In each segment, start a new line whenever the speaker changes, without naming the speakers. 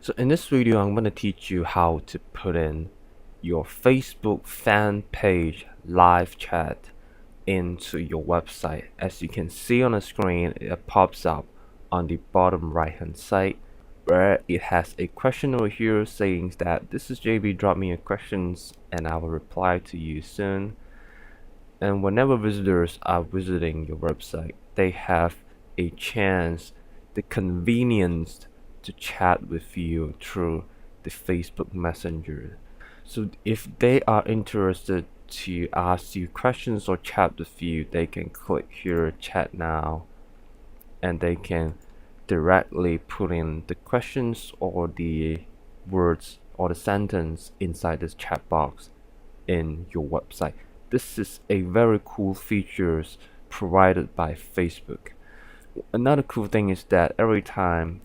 So in this video, I'm going to teach you how to put in your Facebook fan page live chat into your website. As you can see on the screen, it pops up on the bottom right hand side where it has a question over here saying that this is JB, drop me your questions and I will reply to you soon. And whenever visitors are visiting your website, they have a chance, the convenience to chat with you through the Facebook Messenger. So if they are interested to ask you questions or chat with you, they can click here, chat now, and they can directly put in the questions or the words or the sentence inside this chat box in your website. This is a very cool features provided by Facebook. Another cool thing is that every time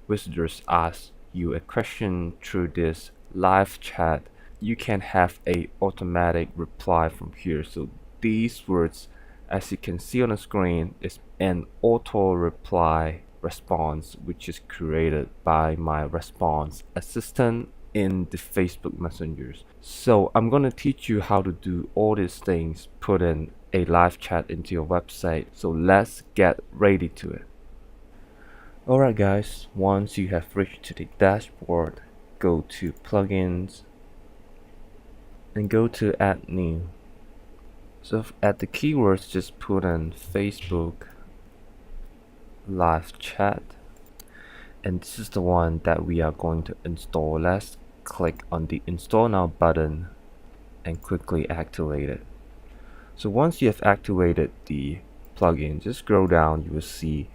visitors ask you a question through this live chat, you can have a automatic reply from here. So these words, as you can see on the screen, is an auto reply response which is created by my response assistant in the Facebook messengers. So I'm going to teach you how to do all these things, put in a live chat into your website. So let's get ready to it. Alright guys, once you have reached to the dashboard, go to plugins and go to add new. So at the keywords, just put in Facebook live chat, and this is the one that we are going to install. Let's click on the install now button and quickly activate it. So once you have activated the plugin, just scroll down, you will see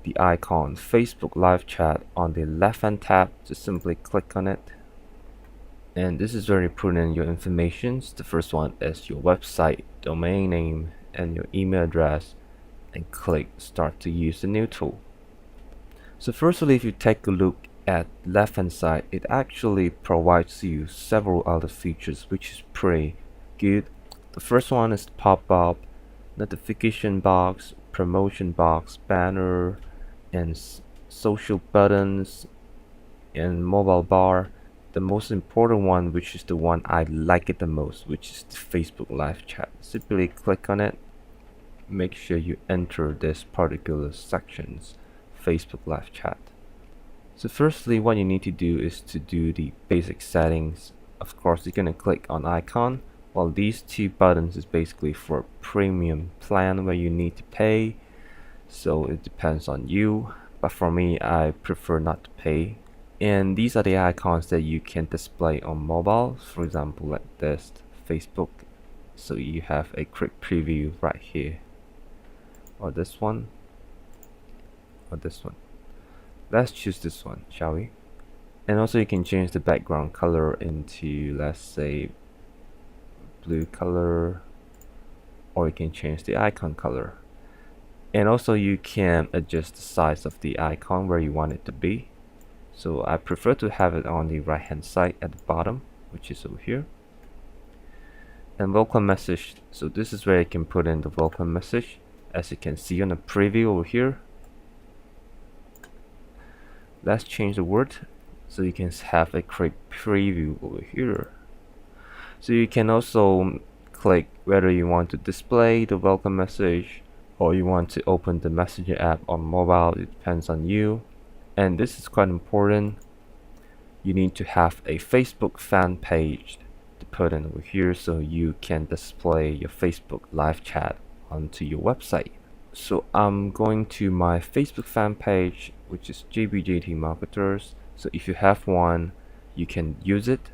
the icon Facebook live chat on the left hand tab. Just simply click on it, and this is very important, your informations. The first one is your website domain name and your email address, and click start to use the new tool. So firstly, if you take a look at left hand side, it actually provides you several other features which is pretty good. The first one is pop-up, notification box, promotion box, banner, and social buttons, and mobile bar. The most important one, which is the one I like it the most, which is the Facebook live chat. Simply click on it, make sure you enter this particular sections, Facebook live chat. So firstly, what you need to do is to do the basic settings. Of course, you're gonna click on icon. Well, these two buttons is basically for premium plan where you need to pay, so it depends on you, but for me, I prefer not to pay. And these are the icons that you can display on mobile, for example like this, Facebook. So you have a quick preview right here, or this one, or this one. Let's choose this one, shall we? And also you can change the background color into, let's say, blue color, or you can change the icon color. And also you can adjust the size of the icon where you want it to be. So I prefer to have it on the right hand side at the bottom, which is over here. And welcome message, so this is where you can put in the welcome message, as you can see on the preview over here. Let's change the word so you can have a quick preview over here. So you can also click whether you want to display the welcome message or you want to open the messenger app on mobile. It depends on you. And this is quite important, you need to have a Facebook fan page to put in over here so you can display your Facebook live chat onto your website. So I'm going to my Facebook fan page, which is JBJT Marketers. So if you have one, you can use it.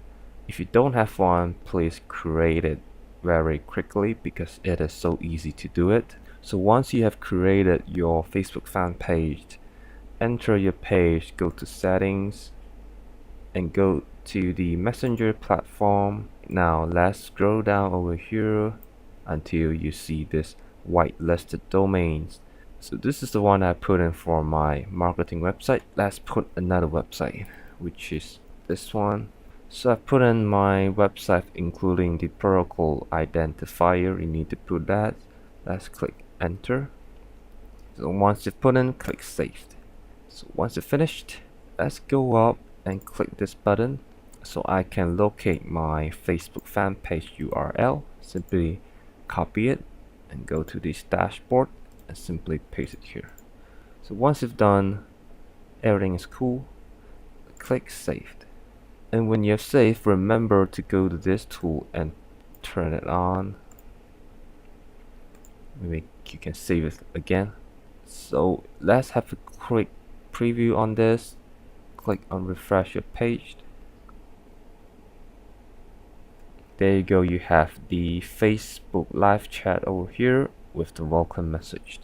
If you don't have one, please create it very quickly because it is so easy to do it. So once you have created your Facebook fan page, enter your page, go to settings, and go to the messenger platform. Now let's scroll down over here until you see this whitelisted domains. So this is the one I put in for my marketing website. Let's put another website, which is this one. So I put in my website including the protocol identifier. You need to put that. Let's click enter. So once you put in, click save. So once you're finished, let's go up and click this button so I can locate my Facebook fan page URL. Simply copy it and go to this dashboard and simply paste it here. So once you've done, everything is cool, click saved. And when you have saved, remember to go to this tool and turn it on. Maybe you can save it again. So let's have a quick preview on this. Click on refresh your page. There you go, you have the Facebook live chat over here with the welcome message.